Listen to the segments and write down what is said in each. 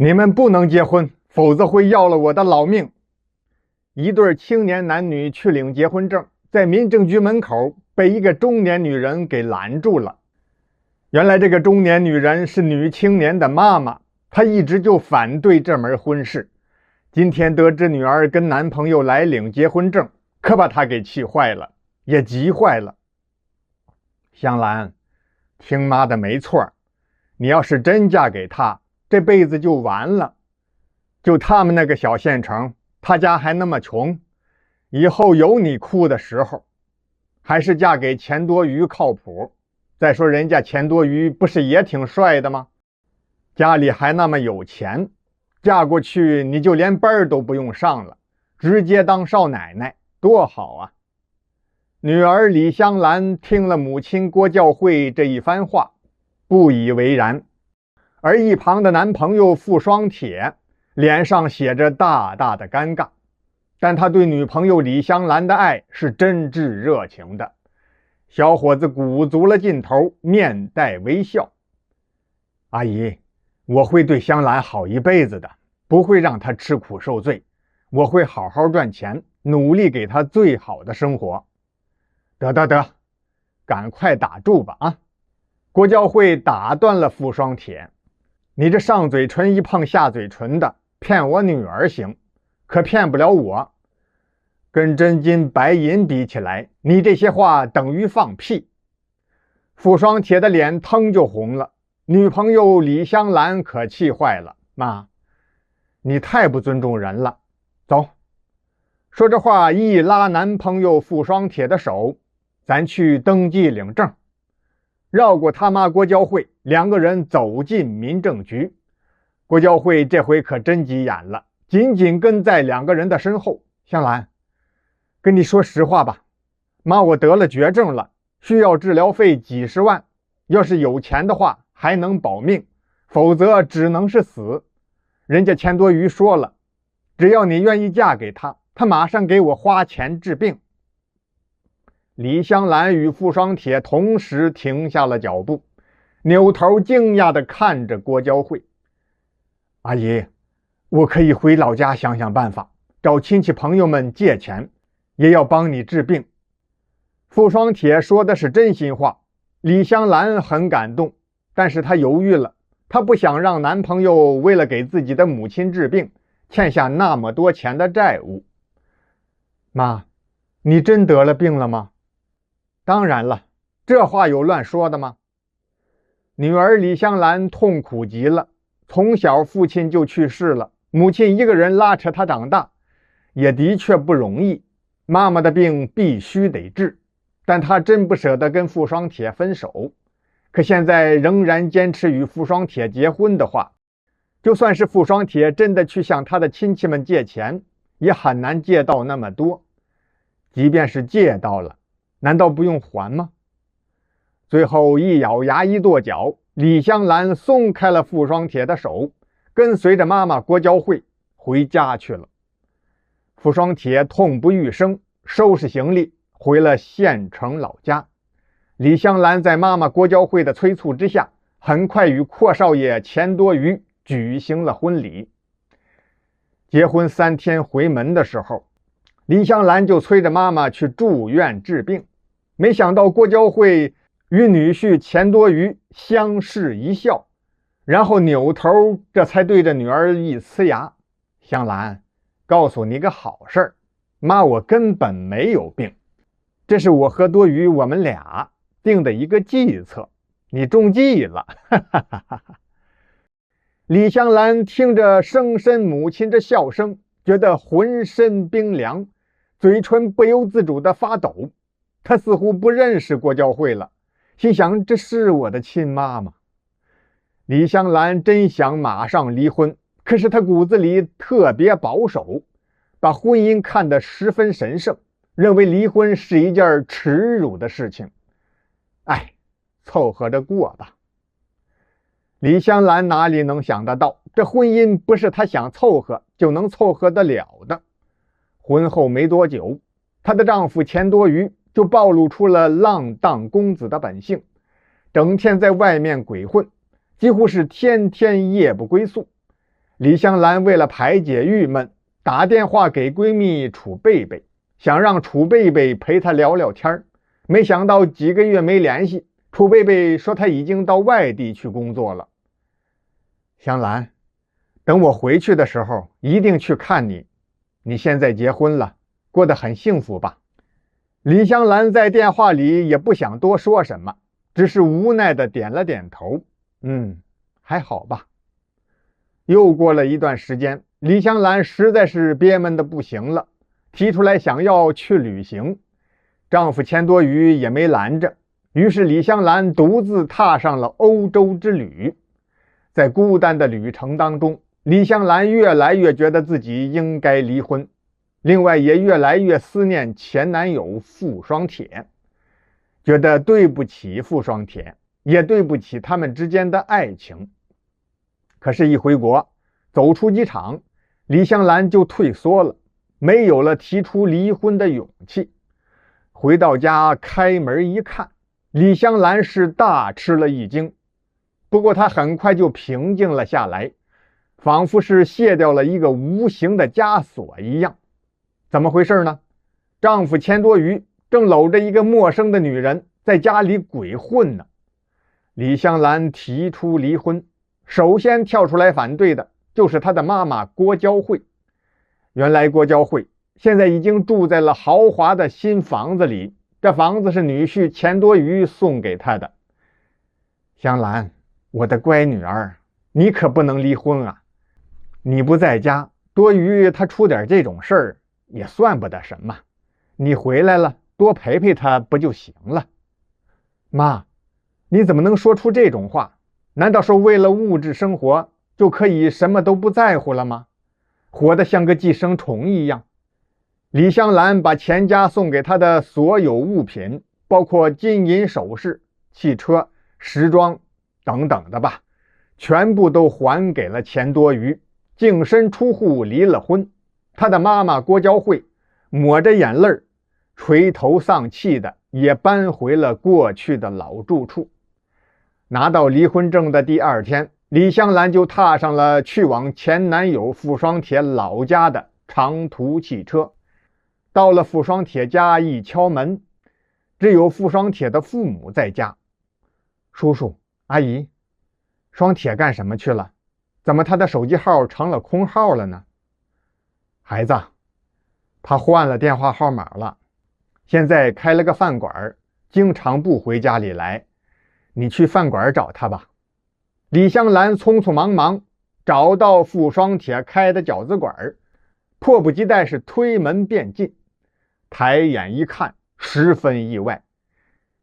你们不能结婚，否则会要了我的老命。一对青年男女去领结婚证，在民政局门口被一个中年女人给拦住了。原来这个中年女人是女青年的妈妈，她一直就反对这门婚事。今天得知女儿跟男朋友来领结婚证，可把她给气坏了，也急坏了。香兰，听妈的没错，你要是真嫁给他，这辈子就完了。就他们那个小县城，他家还那么穷，以后有你哭的时候。还是嫁给钱多余靠谱。再说人家钱多余不是也挺帅的吗？家里还那么有钱，嫁过去你就连班都不用上了，直接当少奶奶，多好啊！女儿李香兰听了母亲郭教慧这一番话，不以为然。而一旁的男朋友傅双铁脸上写着大大的尴尬，但他对女朋友李香兰的爱是真挚热情的。小伙子鼓足了劲头，面带微笑：阿姨，我会对香兰好一辈子的，不会让她吃苦受罪，我会好好赚钱，努力给她最好的生活。得，赶快打住吧啊！郭教慧打断了傅双铁：你这上嘴唇一碰下嘴唇的，骗我女儿行，可骗不了我。跟真金白银比起来，你这些话等于放屁。傅双铁的脸腾就红了，女朋友李香兰可气坏了：妈，你太不尊重人了，走。说这话一拉男朋友傅双铁的手：咱去登记领证。绕过他妈郭教慧，两个人走进民政局。郭教慧这回可真急眼了，紧紧跟在两个人的身后：香兰，跟你说实话吧，妈，我得了绝症了，需要治疗费几十万，要是有钱的话还能保命，否则只能是死。人家钱多余说了，只要你愿意嫁给他，他马上给我花钱治病。李香兰与傅双铁同时停下了脚步，扭头惊讶地看着郭教慧：阿姨，我可以回老家想想办法，找亲戚朋友们借钱，也要帮你治病。傅双铁说的是真心话，李香兰很感动，但是她犹豫了，她不想让男朋友为了给自己的母亲治病，欠下那么多钱的债务。妈，你真得了病了吗？当然了，这话有乱说的吗？女儿李香兰痛苦极了，从小父亲就去世了，母亲一个人拉扯她长大，也的确不容易。妈妈的病必须得治，但她真不舍得跟傅双铁分手。可现在仍然坚持与傅双铁结婚的话，就算是傅双铁真的去向他的亲戚们借钱，也很难借到那么多。即便是借到了，难道不用还吗？最后一咬牙一跺脚，李香兰松开了傅双铁的手，跟随着妈妈郭教慧回家去了。傅双铁痛不欲生，收拾行李回了县城老家。李香兰在妈妈郭教慧的催促之下，很快与阔少爷钱多余举行了婚礼。结婚3天回门的时候，李香兰就催着妈妈去住院治病。没想到郭教慧与女婿钱多余相视一笑，然后扭头这才对着女儿一呲牙：香兰，告诉你个好事儿，妈，我根本没有病，这是我和多余我们俩定的一个计策，你中计了。李香兰听着生身母亲这笑声，觉得浑身冰凉，嘴唇不由自主地发抖。她似乎不认识郭教慧了，心想：这是我的亲妈吗？李香兰真想马上离婚，可是她骨子里特别保守，把婚姻看得十分神圣，认为离婚是一件耻辱的事情。哎，凑合着过吧。李香兰哪里能想得到，这婚姻不是她想凑合就能凑合得了的。婚后没多久，她的丈夫钱多余就暴露出了浪荡公子的本性，整天在外面鬼混，几乎是天天夜不归宿。李香兰为了排解郁闷，打电话给闺蜜楚贝贝，想让楚贝贝陪她聊聊天。没想到几个月没联系，楚贝贝说她已经到外地去工作了。香兰，等我回去的时候一定去看你。你现在结婚了，过得很幸福吧？李香兰在电话里也不想多说什么，只是无奈地点了点头。还好吧。又过了一段时间，李香兰实在是憋闷得不行了，提出来想要去旅行。丈夫钱多余也没拦着，于是李香兰独自踏上了欧洲之旅。在孤单的旅程当中，李香兰越来越觉得自己应该离婚，另外也越来越思念前男友傅双铁，觉得对不起傅双铁，也对不起他们之间的爱情。可是，一回国，走出机场，李香兰就退缩了，没有了提出离婚的勇气。回到家，开门一看，李香兰是大吃了一惊。不过她很快就平静了下来，仿佛是卸掉了一个无形的枷锁一样。怎么回事呢？丈夫钱多余正搂着一个陌生的女人在家里鬼混呢。李香兰提出离婚，首先跳出来反对的就是她的妈妈郭娇慧。原来郭娇慧现在已经住在了豪华的新房子里，这房子是女婿钱多余送给她的。香兰，我的乖女儿，你可不能离婚啊！你不在家，多余他出点这种事儿也算不得什么。你回来了，多陪陪他不就行了？妈，你怎么能说出这种话？难道说为了物质生活就可以什么都不在乎了吗？活得像个寄生虫一样。李香兰把钱家送给她的所有物品，包括金银首饰、汽车、时装等等的吧，全部都还给了钱多余，净身出户离了婚。她的妈妈郭娇慧抹着眼泪，垂头丧气的也搬回了过去的老住处。拿到离婚证的第二天，李香兰就踏上了去往前男友傅双铁老家的长途汽车。到了傅双铁家，一敲门，只有傅双铁的父母在家。叔叔阿姨，双铁干什么去了？怎么他的手机号成了空号了呢？孩子，他换了电话号码了，现在开了个饭馆，经常不回家里来，你去饭馆找他吧。李香兰匆匆忙忙找到傅双铁开的饺子馆，迫不及待是推门便进。抬眼一看，十分意外，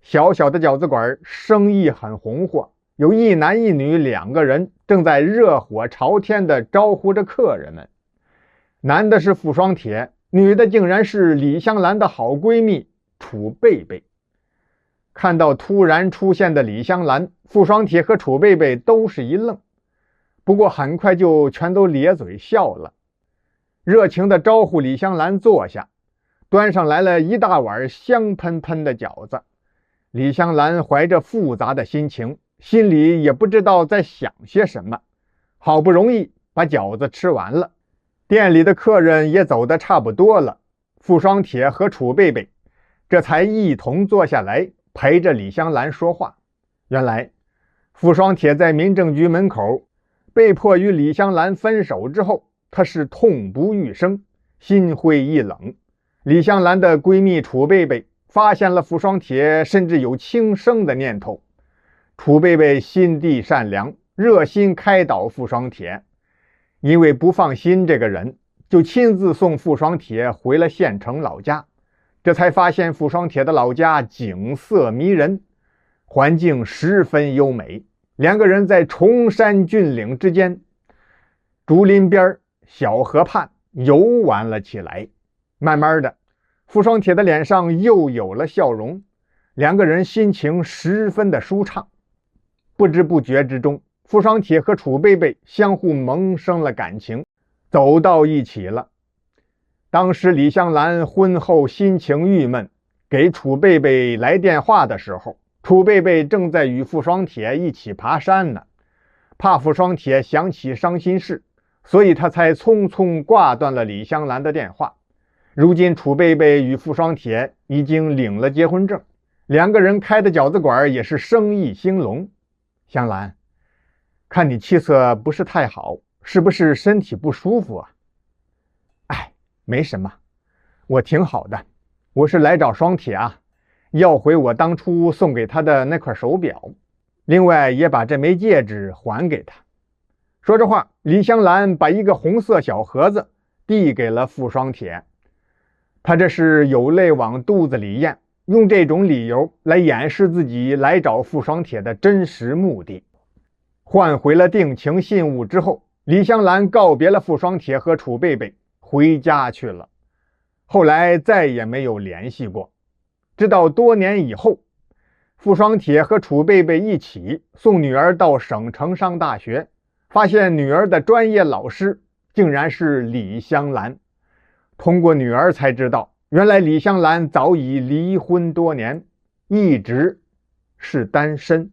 小小的饺子馆生意很红火，有一男一女两个人正在热火朝天地招呼着客人们。男的是傅双铁，女的竟然是李香兰的好闺蜜楚贝贝。看到突然出现的李香兰，傅双铁和楚贝贝都是一愣，不过很快就全都咧嘴笑了，热情地招呼李香兰坐下，端上来了一大碗香喷喷的饺子。李香兰怀着复杂的心情，心里也不知道在想些什么，好不容易把饺子吃完了，店里的客人也走得差不多了，傅双铁和楚贝贝这才一同坐下来陪着李香兰说话。原来傅双铁在民政局门口被迫与李香兰分手之后，他是痛不欲生，心灰意冷。李香兰的闺蜜楚贝贝发现了傅双铁甚至有轻生的念头，楚贝贝心地善良，热心开导傅双铁，因为不放心这个人，就亲自送傅双铁回了县城老家。这才发现傅双铁的老家景色迷人，环境十分优美，两个人在崇山峻岭之间、竹林边、小河畔游玩了起来。慢慢的，傅双铁的脸上又有了笑容，两个人心情十分的舒畅。不知不觉之中，傅双铁和楚贝贝相互萌生了感情，走到一起了。当时李香兰婚后心情郁闷，给楚贝贝来电话的时候，楚贝贝正在与傅双铁一起爬山呢。怕傅双铁想起伤心事，所以他才匆匆挂断了李香兰的电话。如今楚贝贝与傅双铁已经领了结婚证，两个人开的饺子馆也是生意兴隆。香兰，看你气色不是太好，是不是身体不舒服啊？哎，没什么，我挺好的。我是来找双铁啊，要回我当初送给他的那块手表，另外也把这枚戒指还给他。说着话，李香兰把一个红色小盒子递给了傅双铁。他这是有泪往肚子里咽，用这种理由来掩饰自己来找傅双铁的真实目的。换回了定情信物之后，李香兰告别了傅双铁和楚贝贝，回家去了。后来再也没有联系过，直到多年以后，傅双铁和楚贝贝一起送女儿到省城上大学，发现女儿的专业老师竟然是李香兰。通过女儿才知道，原来李香兰早已离婚多年，一直是单身。